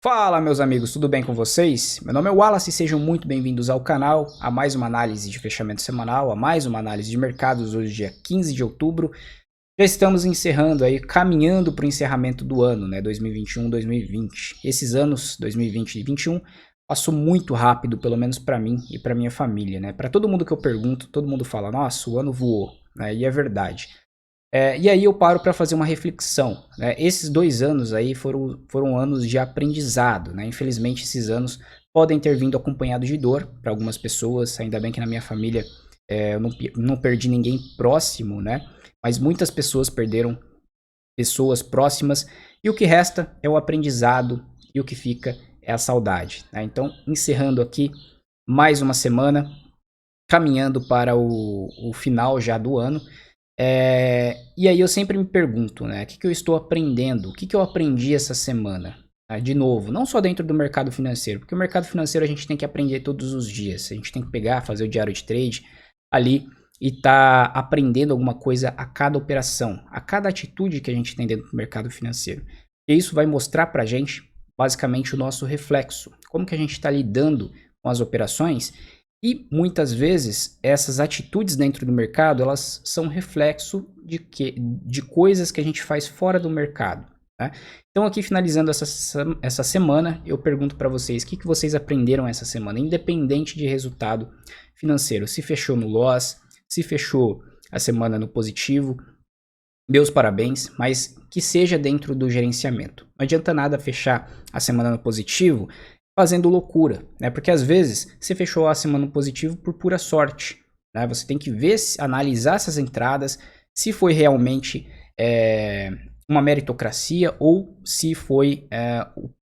Fala, meus amigos, tudo bem com vocês? Meu nome é Wallace e sejam muito bem-vindos ao canal, a mais uma análise de fechamento semanal, a mais uma análise de mercados, hoje dia 15 de outubro. Já estamos encerrando aí, caminhando para o encerramento do ano, né, 2021-2020. Esses anos, 2020 e 2021, passou muito rápido, pelo menos para mim e para minha família, né? Para todo mundo que eu pergunto, todo mundo fala, nossa, o ano voou, né? E é verdade. E aí eu paro para fazer uma reflexão, né? Esses 2 anos aí foram anos de aprendizado, né? Infelizmente esses anos podem ter vindo acompanhados de dor para algumas pessoas, ainda bem que na minha família eu não perdi ninguém próximo, né? Mas muitas pessoas perderam pessoas próximas e o que resta é o aprendizado e o que fica é a saudade, né? Então, encerrando aqui mais uma semana, caminhando para o final já do ano. E aí eu sempre me pergunto, né, o que eu estou aprendendo? O que eu aprendi essa semana? De novo, não só dentro do mercado financeiro, porque o mercado financeiro a gente tem que aprender todos os dias. A gente tem que pegar, fazer o diário de trade ali e tá aprendendo alguma coisa a cada operação, a cada atitude que a gente tem dentro do mercado financeiro. E isso vai mostrar pra gente, basicamente, o nosso reflexo. Como que a gente está lidando com as operações. E muitas vezes essas atitudes dentro do mercado, elas são reflexo de coisas que a gente faz fora do mercado, né? Então aqui finalizando essa semana, eu pergunto para vocês, o que vocês aprenderam essa semana, independente de resultado financeiro, se fechou no loss, se fechou a semana no positivo, meus parabéns, mas que seja dentro do gerenciamento. Não adianta nada fechar a semana no positivo fazendo loucura, né? Porque às vezes você fechou a semana no positivo por pura sorte, né? Você tem que ver, analisar essas entradas, se foi realmente uma meritocracia ou se foi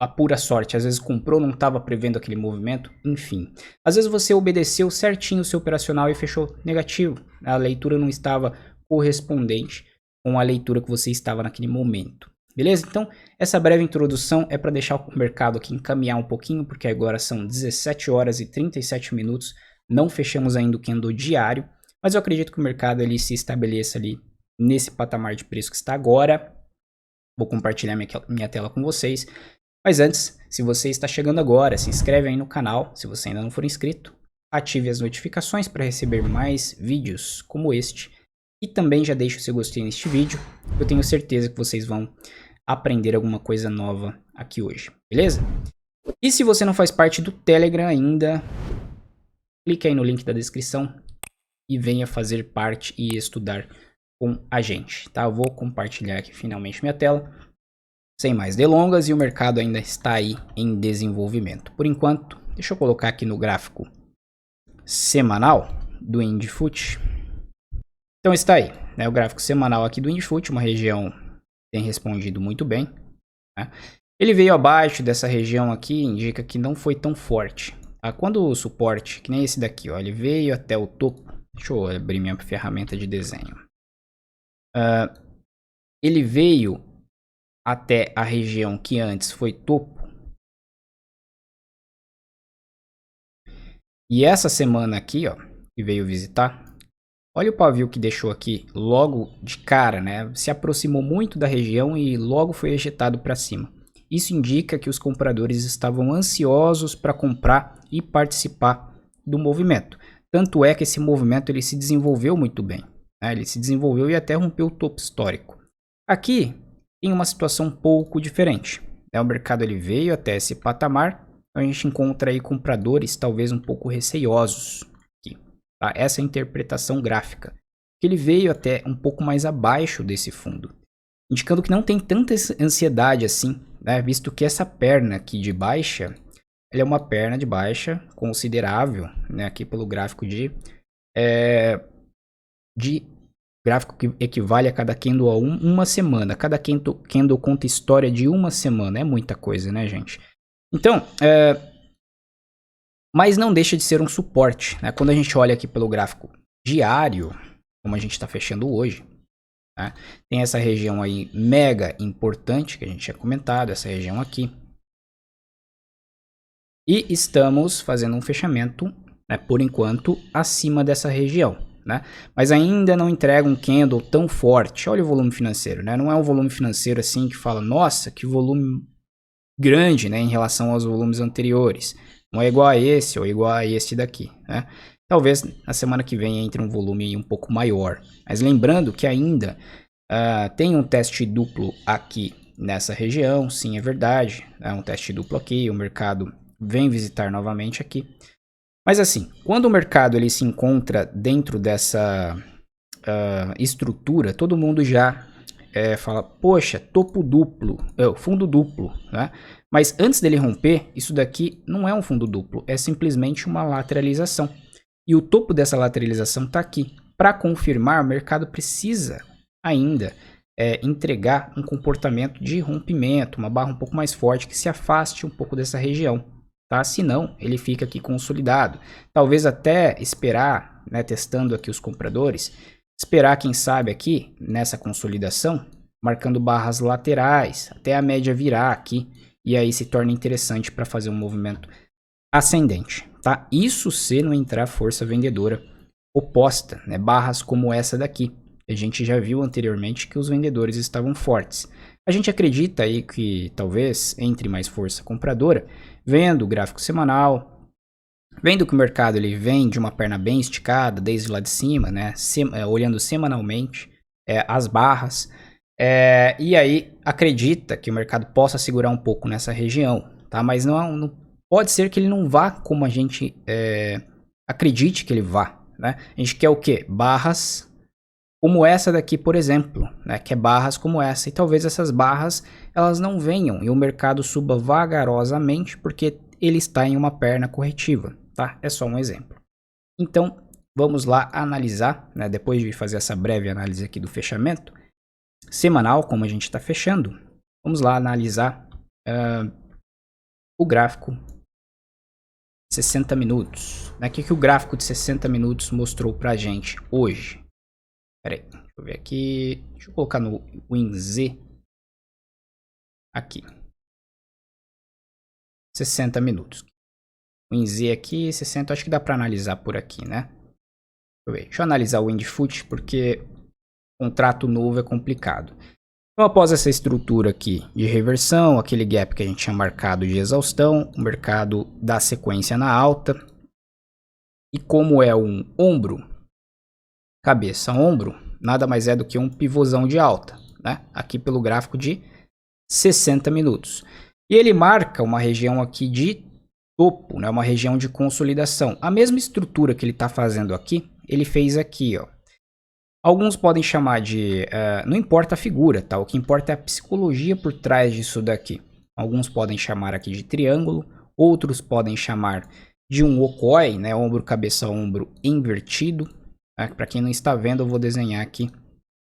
a pura sorte. Às vezes comprou, não estava prevendo aquele movimento, enfim. Às vezes você obedeceu certinho o seu operacional e fechou negativo. A leitura não estava correspondente com a leitura que você estava naquele momento. Beleza? Então, essa breve introdução é para deixar o mercado aqui encaminhar um pouquinho, porque agora são 17 horas e 37 minutos, não fechamos ainda o candle diário, mas eu acredito que o mercado ele se estabeleça ali nesse patamar de preço que está agora. Vou compartilhar minha tela com vocês, mas antes, se você está chegando agora, se inscreve aí no canal, se você ainda não for inscrito, ative as notificações para receber mais vídeos como este, e também já deixe o seu gostei neste vídeo, eu tenho certeza que vocês vão aprender alguma coisa nova aqui hoje, beleza? E se você não faz parte do Telegram ainda, clique aí no link da descrição e venha fazer parte e estudar com a gente, tá? Eu vou compartilhar aqui finalmente minha tela, sem mais delongas, e o mercado ainda está aí em desenvolvimento. Por enquanto, deixa eu colocar aqui no gráfico semanal do INDFOOT. Então está aí, né? O gráfico semanal aqui do INDFOOT, uma região tem respondido muito bem, né? Ele veio abaixo dessa região aqui, indica que não foi tão forte, tá? Quando o suporte, que nem esse daqui, ó, ele veio até o topo. Deixa eu abrir minha ferramenta de desenho. Ele veio até a região que antes foi topo, e essa semana aqui, ó, que veio visitar, olha o pavio que deixou aqui logo de cara, né? Se aproximou muito da região e logo foi ejetado para cima. Isso indica que os compradores estavam ansiosos para comprar e participar do movimento. Tanto é que esse movimento ele se desenvolveu muito bem, né? Ele se desenvolveu e até rompeu o topo histórico. Aqui tem uma situação um pouco diferente, né? O mercado ele veio até esse patamar, então a gente encontra aí compradores talvez um pouco receiosos. Tá? Essa é a interpretação gráfica. Ele veio até um pouco mais abaixo desse fundo, indicando que não tem tanta ansiedade assim, né? Visto que essa perna aqui de baixa, ela é uma perna de baixa considerável, né? Aqui pelo gráfico de gráfico que equivale a cada candle a uma semana. Cada candle conta história de uma semana, é muita coisa, né, gente? Então, mas não deixa de ser um suporte, né? Quando a gente olha aqui pelo gráfico diário, como a gente está fechando hoje, né? Tem essa região aí mega importante que a gente tinha comentado, essa região aqui. E estamos fazendo um fechamento, né, por enquanto, acima dessa região, né? Mas ainda não entrega um candle tão forte. Olha o volume financeiro, né? Não é um volume financeiro assim que fala, nossa, que volume grande, né, em relação aos volumes anteriores. Não é igual a esse ou igual a esse daqui, né? Talvez na semana que vem entre um volume um pouco maior. Mas lembrando que ainda tem um teste duplo aqui nessa região, sim, é verdade. É um teste duplo aqui, o mercado vem visitar novamente aqui. Mas assim, quando o mercado ele se encontra dentro dessa estrutura, todo mundo já fala, poxa, topo duplo, fundo duplo, né? Mas antes dele romper, isso daqui não é um fundo duplo, é simplesmente uma lateralização. E o topo dessa lateralização está aqui. Para confirmar, o mercado precisa ainda entregar um comportamento de rompimento, uma barra um pouco mais forte que se afaste um pouco dessa região. Tá? Senão, ele fica aqui consolidado. Talvez até esperar, né, testando aqui os compradores, esperar, quem sabe, aqui nessa consolidação, marcando barras laterais, até a média virar aqui, e aí se torna interessante para fazer um movimento ascendente. Tá? Isso se não entrar força vendedora oposta, né? Barras como essa daqui. A gente já viu anteriormente que os vendedores estavam fortes. A gente acredita aí que talvez entre mais força compradora, vendo o gráfico semanal, vendo que o mercado ele vem de uma perna bem esticada desde lá de cima, né? Olhando semanalmente as barras, e aí acredita que o mercado possa segurar um pouco nessa região, tá? Mas não pode ser que ele não vá como a gente acredite que ele vá, né? A gente quer o quê? Barras como essa daqui, por exemplo, né? Que é barras como essa. E talvez essas barras elas não venham e o mercado suba vagarosamente porque ele está em uma perna corretiva, tá? É só um exemplo. Então, vamos lá analisar, né? Depois de fazer essa breve análise aqui do fechamento semanal, como a gente está fechando, vamos lá analisar o gráfico 60 minutos. O que o gráfico de 60 minutos mostrou pra gente hoje? Pera aí, deixa eu ver aqui. Deixa eu colocar no WinZ. Aqui. 60 minutos. WinZ aqui, 60. Acho que dá pra analisar por aqui, né? Deixa eu ver. Deixa eu analisar o Windfoot, porque contrato novo é complicado. Então, após essa estrutura aqui de reversão, aquele gap que a gente tinha marcado de exaustão, o mercado dá sequência na alta. E como é um ombro, cabeça, ombro, nada mais é do que um pivôzão de alta, né? Aqui pelo gráfico de 60 minutos. E ele marca uma região aqui de topo, né? Uma região de consolidação. A mesma estrutura que ele está fazendo aqui, ele fez aqui, ó. Alguns podem chamar de... não importa a figura, tá? O que importa é a psicologia por trás disso daqui. Alguns podem chamar aqui de triângulo, outros podem chamar de um okoi, né? Ombro, cabeça, ombro invertido. Para quem não está vendo, eu vou desenhar aqui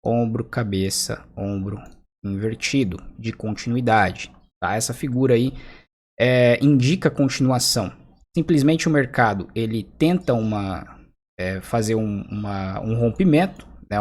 ombro, cabeça, ombro invertido, de continuidade. Tá? Essa figura aí indica continuação. Simplesmente o mercado ele tenta fazer um rompimento, né?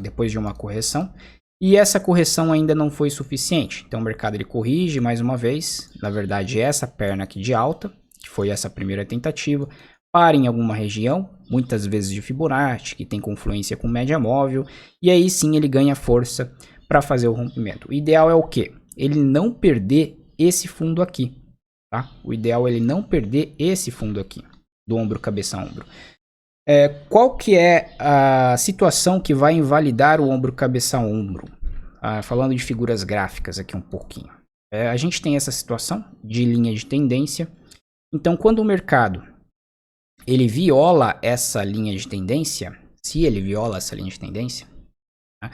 Depois de uma correção, e essa correção ainda não foi suficiente. Então o mercado ele corrige mais uma vez, na verdade essa perna aqui de alta, que foi essa primeira tentativa, para em alguma região, muitas vezes de Fibonacci, que tem confluência com média móvel, e aí sim ele ganha força para fazer o rompimento. O ideal é o quê? Ele não perder esse fundo aqui, tá? O ideal é ele não perder esse fundo aqui, do ombro, cabeça, ombro. Qual que é a situação que vai invalidar o ombro, cabeça, ombro? Falando de figuras gráficas aqui um pouquinho. A gente tem essa situação de linha de tendência. Então, quando o mercado ele viola essa linha de tendência, se ele viola essa linha de tendência, né?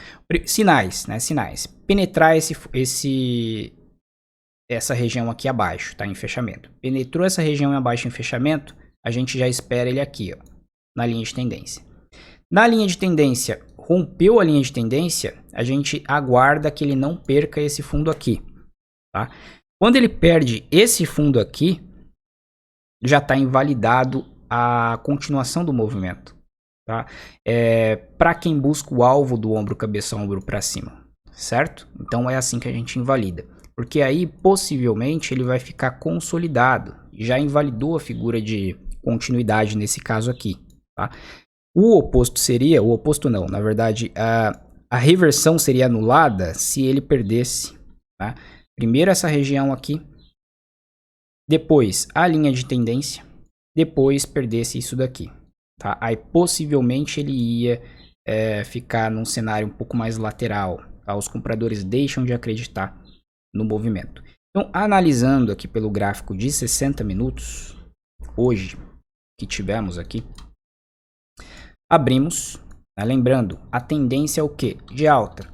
Sinais, né? Sinais. Penetrar essa região aqui abaixo, tá? Em fechamento. Penetrou essa região abaixo em fechamento, a gente já espera ele aqui, ó, na linha de tendência. Na linha de tendência, rompeu a linha de tendência, a gente aguarda que ele não perca esse fundo aqui, tá? Quando ele perde esse fundo aqui, já está invalidado a continuação do movimento, tá? Para quem busca o alvo do ombro, cabeça, ombro para cima, certo? Então é assim que a gente invalida, porque aí possivelmente ele vai ficar consolidado, já invalidou a figura de continuidade nesse caso aqui, tá? O oposto não, na verdade a reversão seria anulada se ele perdesse, tá? Primeiro essa região aqui, depois a linha de tendência, depois perdesse isso daqui, tá? Aí possivelmente ele ia ficar num cenário um pouco mais lateral, tá? Os compradores deixam de acreditar no movimento. Então, analisando aqui pelo gráfico de 60 minutos, hoje que tivemos aqui, abrimos, né? Lembrando, a tendência é o quê? De alta.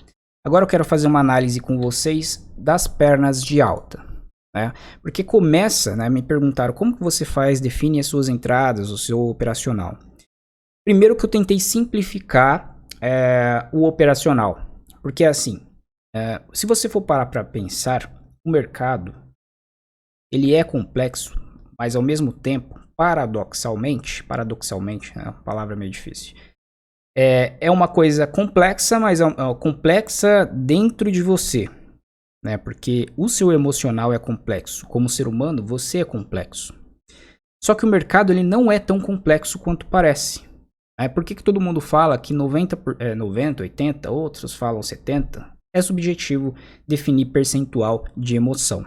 Agora eu quero fazer uma análise com vocês das pernas de alta, né? Porque começa, né? Me perguntaram como que você define as suas entradas, o seu operacional. Primeiro que eu tentei simplificar o operacional, porque assim, se você for parar para pensar, o mercado ele é complexo, mas ao mesmo tempo, paradoxalmente, né, a palavra é meio difícil, é uma coisa complexa, mas complexa dentro de você, né? Porque o seu emocional é complexo, como ser humano você é complexo. Só que o mercado ele não é tão complexo quanto parece. Por que todo mundo fala que 90, 80, outros falam 70? É subjetivo definir percentual de emoção.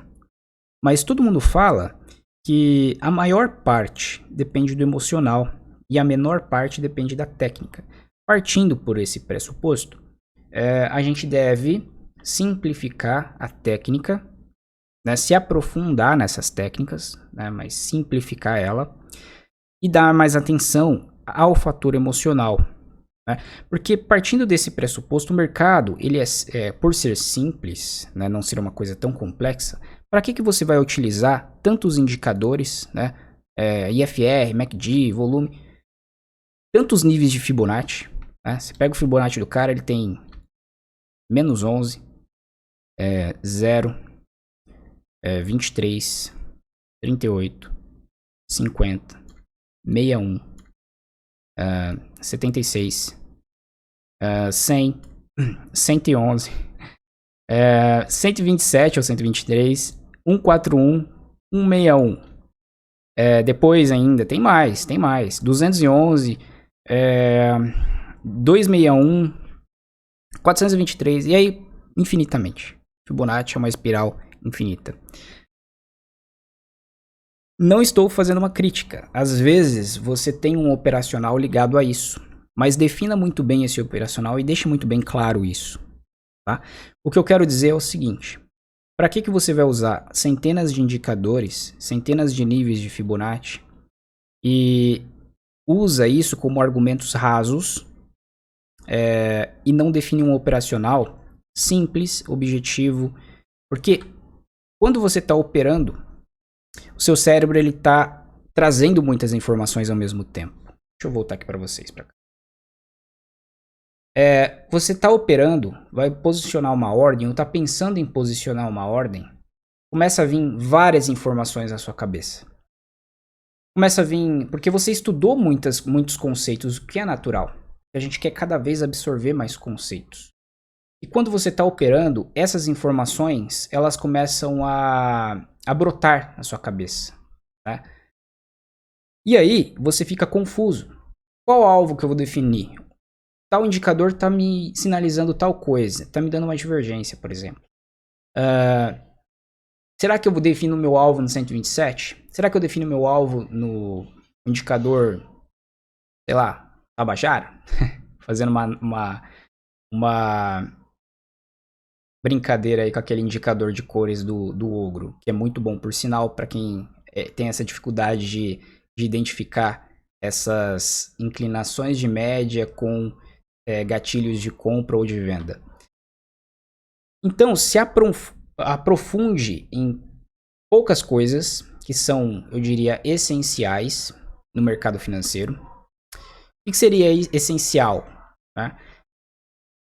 Mas todo mundo fala que a maior parte depende do emocional e a menor parte depende da técnica. Partindo por esse pressuposto, a gente deve simplificar a técnica, né, se aprofundar nessas técnicas, né, mas simplificar ela e dar mais atenção ao fator emocional, né? Porque partindo desse pressuposto, o mercado, ele por ser simples, né, não ser uma coisa tão complexa, para que você vai utilizar tantos indicadores, né, IFR, MACD, volume, tantos níveis de Fibonacci, né? Você pega o Fibonacci do cara, ele tem menos 11, 0, 23, 38, 50, 61, 76, 100, 111, 127 ou 123, 141, 161. Depois ainda tem mais, 211, 261, 423 e aí infinitamente. Fibonacci é uma espiral infinita. Não estou fazendo uma crítica. Às vezes você tem um operacional ligado a isso, mas defina muito bem esse operacional e deixe muito bem claro isso, tá? O que eu quero dizer é o seguinte: para que você vai usar centenas de indicadores, centenas de níveis de Fibonacci e usa isso como argumentos rasos e não define um operacional simples, objetivo? Porque quando você está operando, o seu cérebro ele está trazendo muitas informações ao mesmo tempo. Deixa eu voltar aqui para vocês. Você está operando, vai posicionar uma ordem, ou está pensando em posicionar uma ordem, começa a vir várias informações na sua cabeça. Começa a vir, porque você estudou muitos conceitos, o que é natural. A gente quer cada vez absorver mais conceitos. E quando você está operando, essas informações, elas começam a brotar na sua cabeça, né? E aí, você fica confuso. Qual alvo que eu vou definir? Tal indicador está me sinalizando tal coisa, está me dando uma divergência, por exemplo. Será que eu defino o meu alvo no 127? Será que eu defino o meu alvo no indicador, sei lá, Tabajara? Fazendo uma brincadeira aí com aquele indicador de cores do ogro, que é muito bom, por sinal, para quem tem essa dificuldade de identificar essas inclinações de média com gatilhos de compra ou de venda. Então, se aprofunde em poucas coisas que são, eu diria, essenciais no mercado financeiro. O que seria essencial, né?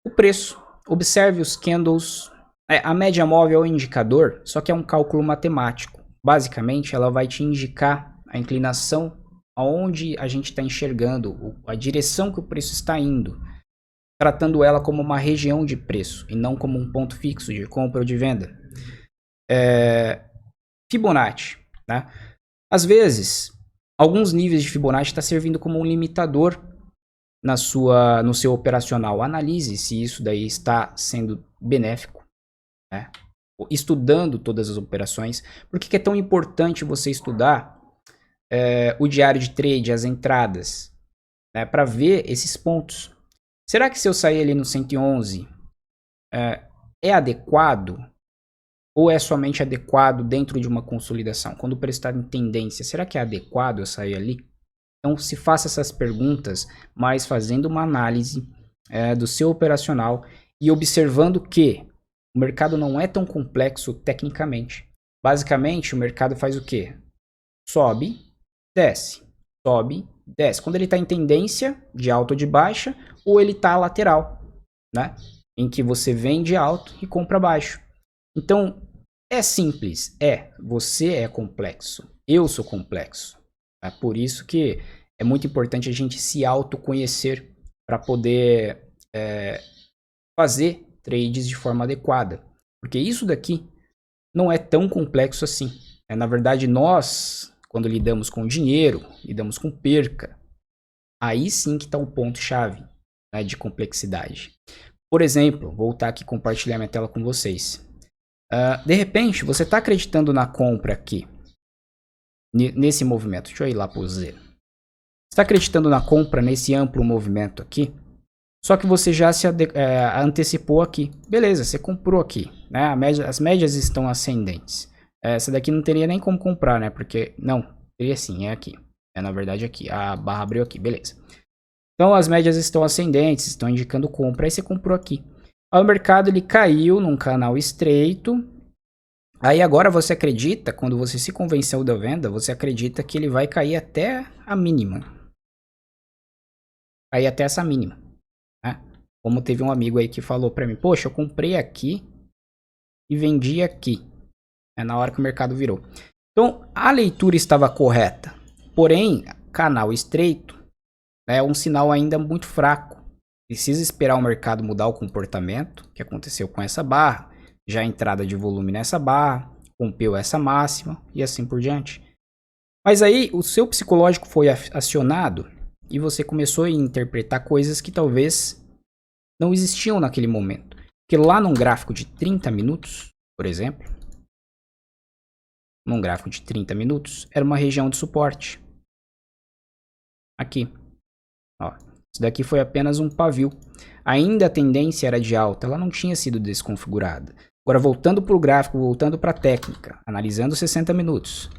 O preço. Observe os candles. A média móvel é um indicador, só que é um cálculo matemático. Basicamente, ela vai te indicar a inclinação aonde a gente está enxergando, a direção que o preço está indo, tratando ela como uma região de preço e não como um ponto fixo de compra ou de venda. Fibonacci, né? Às vezes, alguns níveis de Fibonacci está servindo como um limitador no seu operacional. Analise se isso daí está sendo benéfico, né? estudando todas as operações. Por que é tão importante você estudar o diário de trade, as entradas, né, para ver esses pontos? Será que se eu sair ali no 111 é adequado? Ou é somente adequado dentro de uma consolidação? Quando prestar em tendência, será que é adequado eu sair ali? Então, se faça essas perguntas, mas fazendo uma análise do seu operacional e observando que o mercado não é tão complexo tecnicamente. Basicamente, o mercado faz o quê? Sobe, desce, sobe, desce. Quando ele está em tendência de alta ou de baixa, ou ele está lateral, né? Em que você vende alto e compra baixo. Então, é simples, você é complexo, eu sou complexo. É por isso que é muito importante a gente se autoconhecer para poder fazer trades de forma adequada. Porque isso daqui não é tão complexo assim. Na verdade, nós, quando lidamos com dinheiro, lidamos com perca, aí sim que está o ponto-chave, né, de complexidade. Por exemplo, vou voltar aqui e compartilhar minha tela com vocês. De repente, você está acreditando na compra aqui, nesse movimento. Deixa eu ir lá para o Z. Você está acreditando na compra nesse amplo movimento aqui, só que você já se antecipou aqui. Beleza, você comprou aqui, né? As médias estão ascendentes. Essa daqui não teria nem como comprar, né? Porque, não, teria sim, é aqui. Na verdade aqui, a barra abriu aqui, beleza. Então as médias estão ascendentes, estão indicando compra, aí você comprou aqui. Aí o mercado ele caiu num canal estreito. Aí agora você acredita, quando você se convenceu da venda, você acredita que ele vai cair até a mínima. Cair até essa mínima, né? Como teve um amigo aí que falou pra mim, poxa, eu comprei aqui e vendi aqui. Na hora que o mercado virou. Então, a leitura estava correta. Porém, canal estreito é um sinal ainda muito fraco. Precisa esperar o mercado mudar o comportamento, que aconteceu com essa barra, já a entrada de volume nessa barra, rompeu essa máxima e assim por diante. Mas aí o seu psicológico foi acionado e você começou a interpretar coisas que talvez não existiam naquele momento. Porque lá num gráfico de 30 minutos, por exemplo, num gráfico de 30 minutos, era uma região de suporte. Aqui. Ó, isso daqui foi apenas um pavio. Ainda a tendência era de alta, ela não tinha sido desconfigurada. Agora, voltando para o gráfico, voltando para a técnica, analisando 60 minutos.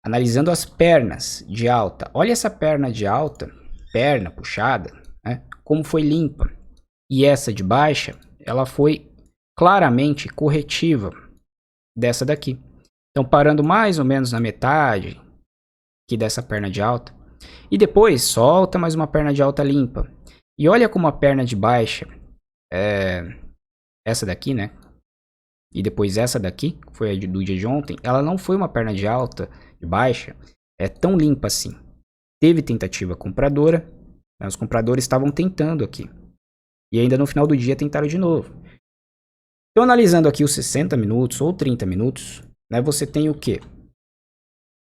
Analisando as pernas de alta. Olha essa perna de alta, perna puxada, né? Como foi limpa. E essa de baixa, ela foi claramente corretiva dessa daqui. Então, parando mais ou menos na metade aqui dessa perna de alta. E depois, solta mais uma perna de alta limpa. E olha como a perna de baixa, essa daqui, né? E depois essa daqui, que foi a do dia de ontem, ela não foi uma perna de alta, de baixa, tão limpa assim. Teve tentativa compradora, né? Os compradores estavam tentando aqui. E ainda no final do dia tentaram de novo. Então, analisando aqui os 60 minutos ou 30 minutos, né, você tem o quê?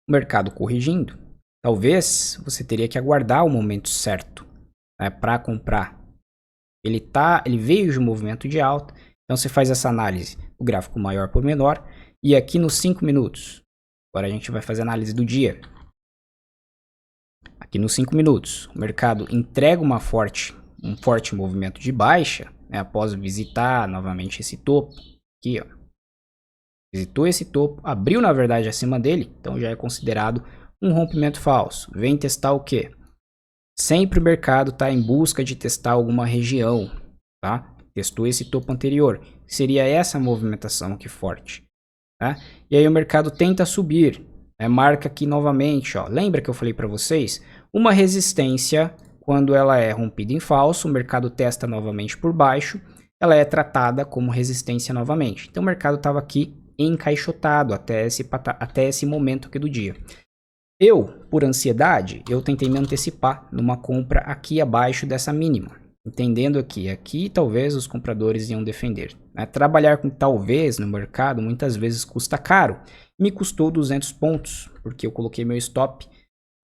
O mercado corrigindo. Talvez você teria que aguardar o momento certo, né, para comprar. Ele veio de um movimento de alta. Então você faz essa análise, o gráfico maior por menor. E aqui nos 5 minutos. Agora a gente vai fazer a análise do dia. Aqui nos 5 minutos, o mercado entrega um forte movimento de baixa, né, após visitar novamente esse topo. Aqui, ó. Visitou esse topo, abriu na verdade acima dele, então já é considerado um rompimento falso. Vem testar o quê? Sempre o mercado está em busca de testar alguma região, tá? Testou esse topo anterior, seria essa movimentação aqui forte, tá? E aí o mercado tenta subir, né? Marca aqui novamente, ó. Lembra que eu falei para vocês? Uma resistência, quando ela é rompida em falso, o mercado testa novamente por baixo, ela é tratada como resistência novamente. Então o mercado estava aqui encaixotado até esse momento aqui do dia. Eu, por ansiedade, eu tentei me antecipar numa compra aqui abaixo dessa mínima, entendendo aqui talvez os compradores iam defender. Né? Trabalhar com talvez no mercado muitas vezes custa caro. Me custou 200 pontos, porque eu coloquei meu stop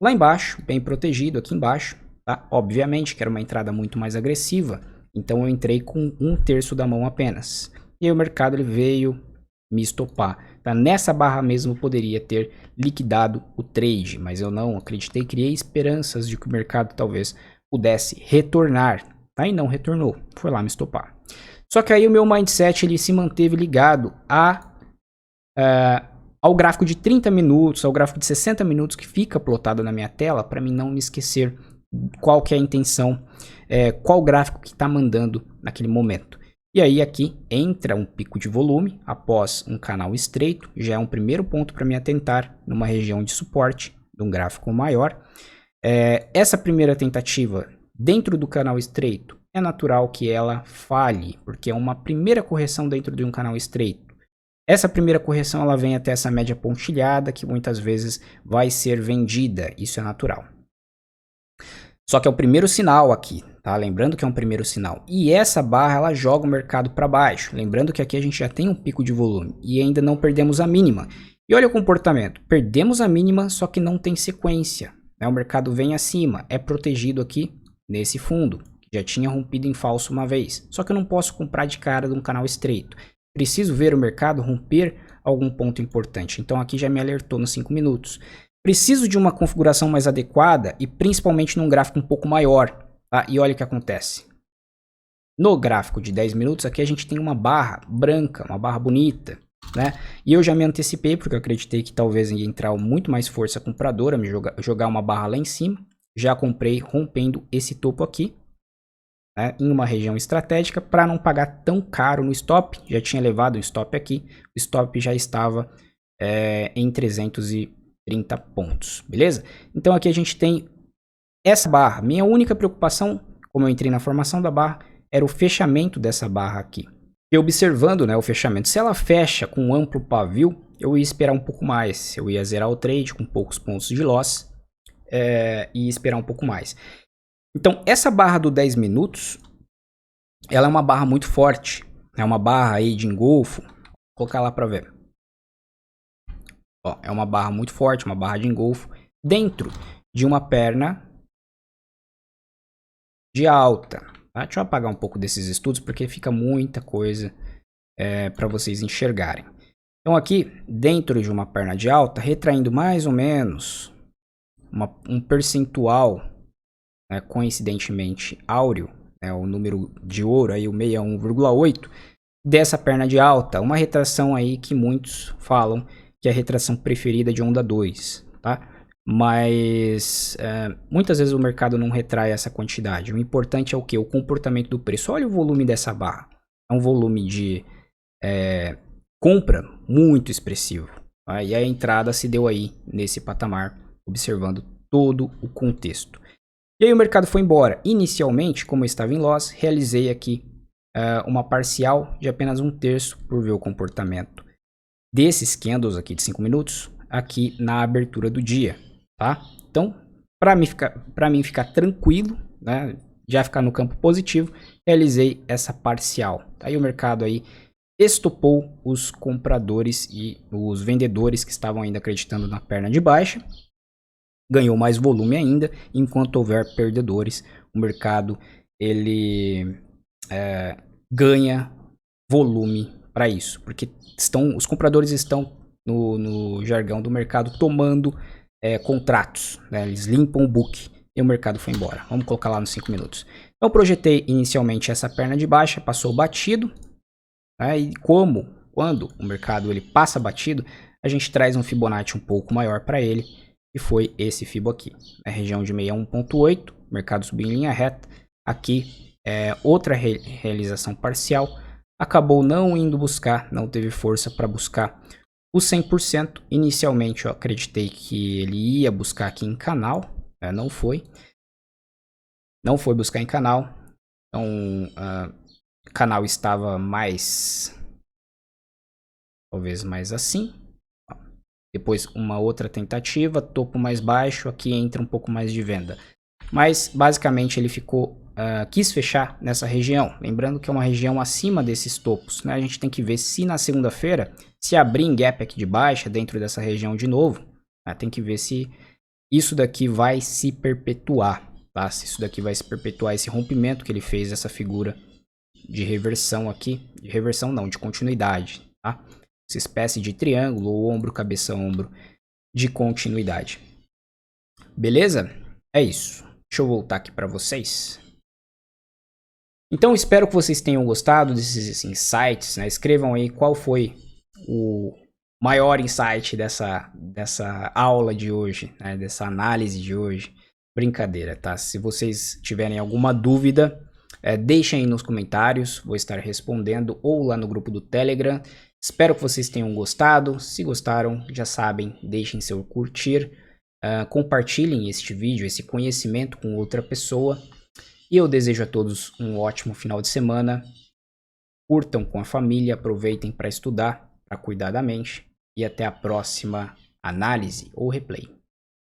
lá embaixo, bem protegido aqui embaixo. Tá? Obviamente que era uma entrada muito mais agressiva, então eu entrei com 1/3 da mão apenas. E aí o mercado ele veio, me estopar. Tá? Nessa barra mesmo poderia ter liquidado o trade, mas eu não acreditei, criei esperanças de que o mercado talvez pudesse retornar, tá? E não retornou, foi lá me estopar. Só que aí o meu mindset ele se manteve ligado ao gráfico de 30 minutos, ao gráfico de 60 minutos que fica plotado na minha tela, para mim não me esquecer qual que é a intenção, qual gráfico que está mandando naquele momento. E aí aqui entra um pico de volume após um canal estreito, já é um primeiro ponto para me atentar numa região de suporte de um gráfico maior. Essa primeira tentativa dentro do canal estreito é natural que ela falhe, porque é uma primeira correção dentro de um canal estreito. Essa primeira correção ela vem até essa média pontilhada que muitas vezes vai ser vendida, isso é natural. Só que é o primeiro sinal aqui, tá? Lembrando que é um primeiro sinal. E essa barra ela joga o mercado para baixo. Lembrando que aqui a gente já tem um pico de volume e ainda não perdemos a mínima. E olha o comportamento, perdemos a mínima, só que não tem sequência, né? O mercado vem acima, é protegido aqui nesse fundo, que já tinha rompido em falso uma vez. Só que eu não posso comprar de cara de um canal estreito. Preciso ver o mercado romper algum ponto importante. Então aqui já me alertou nos 5 minutos. Preciso de uma configuração mais adequada e principalmente num gráfico um pouco maior. Tá? E olha o que acontece. No gráfico de 10 minutos aqui a gente tem uma barra branca, uma barra bonita. Né? E eu já me antecipei porque eu acreditei que talvez ia entrar muito mais força compradora, me jogar uma barra lá em cima. Já comprei rompendo esse topo aqui. Em uma região estratégica para não pagar tão caro no stop, já tinha levado o stop aqui, o stop já estava em 330 pontos, beleza? Então aqui a gente tem essa barra, minha única preocupação, como eu entrei na formação da barra, era o fechamento dessa barra aqui. E observando, né, o fechamento, se ela fecha com um amplo pavio, eu ia esperar um pouco mais, eu ia zerar o trade com poucos pontos de loss e esperar um pouco mais. Então, essa barra do 10 minutos, ela é uma barra muito forte. É uma barra aí de engolfo. Vou colocar lá para ver. Ó, é uma barra muito forte, uma barra de engolfo. Dentro de uma perna de alta. Tá? Deixa eu apagar um pouco desses estudos, porque fica muita coisa para vocês enxergarem. Então aqui, dentro de uma perna de alta, retraindo mais ou menos um percentual, coincidentemente áureo, o número de ouro, aí o 61,8, dessa perna de alta, uma retração aí que muitos falam que é a retração preferida de onda 2, tá? Mas muitas vezes o mercado não retrai essa quantidade. O importante é o que? O comportamento do preço. Olha o volume dessa barra. É um volume de compra muito expressivo. Tá? E a entrada se deu aí nesse patamar, observando todo o contexto. E aí o mercado foi embora. Inicialmente, como eu estava em loss, realizei aqui uma parcial de apenas 1/3 por ver o comportamento desses candles aqui de 5 minutos aqui na abertura do dia, tá? Então, para mim ficar tranquilo, né, já ficar no campo positivo, realizei essa parcial. Aí o mercado aí estopou os compradores e os vendedores que estavam ainda acreditando na perna de baixa. Ganhou mais volume ainda, enquanto houver perdedores, o mercado ele ganha volume para isso, porque os compradores estão no jargão do mercado tomando contratos, né? Eles limpam o book e o mercado foi embora. Vamos colocar lá nos 5 minutos. Então projetei inicialmente essa perna de baixa, passou batido, e quando o mercado ele passa batido, a gente traz um Fibonacci um pouco maior para ele, que foi esse Fibo aqui, a região de 61,8, mercado subiu em linha reta, aqui outra realização parcial, acabou não indo buscar, não teve força para buscar o 100%, inicialmente eu acreditei que ele ia buscar aqui em canal, não foi buscar em canal, então o canal estava talvez mais assim. Depois uma outra tentativa, topo mais baixo, aqui entra um pouco mais de venda. Mas basicamente ele quis fechar nessa região. Lembrando que é uma região acima desses topos, né? A gente tem que ver se na segunda-feira, se abrir em gap aqui de baixa, dentro dessa região de novo, tem que ver se isso daqui vai se perpetuar, tá? Se isso daqui vai se perpetuar, esse rompimento que ele fez, essa figura de reversão aqui, de reversão não, de continuidade, tá? essa espécie de triângulo ou ombro, cabeça, ombro de continuidade. Beleza? É isso. Deixa eu voltar aqui para vocês. Então, espero que vocês tenham gostado desses insights, né? Escrevam aí qual foi o maior insight dessa aula de hoje, né? Dessa análise de hoje. Brincadeira, tá? Se vocês tiverem alguma dúvida, deixem aí nos comentários, vou estar respondendo, ou lá no grupo do Telegram. Espero que vocês tenham gostado. Se gostaram, já sabem, deixem seu curtir, compartilhem este vídeo, esse conhecimento com outra pessoa. E eu desejo a todos um ótimo final de semana. Curtam com a família, aproveitem para estudar, para cuidar da mente. E até a próxima análise ou replay.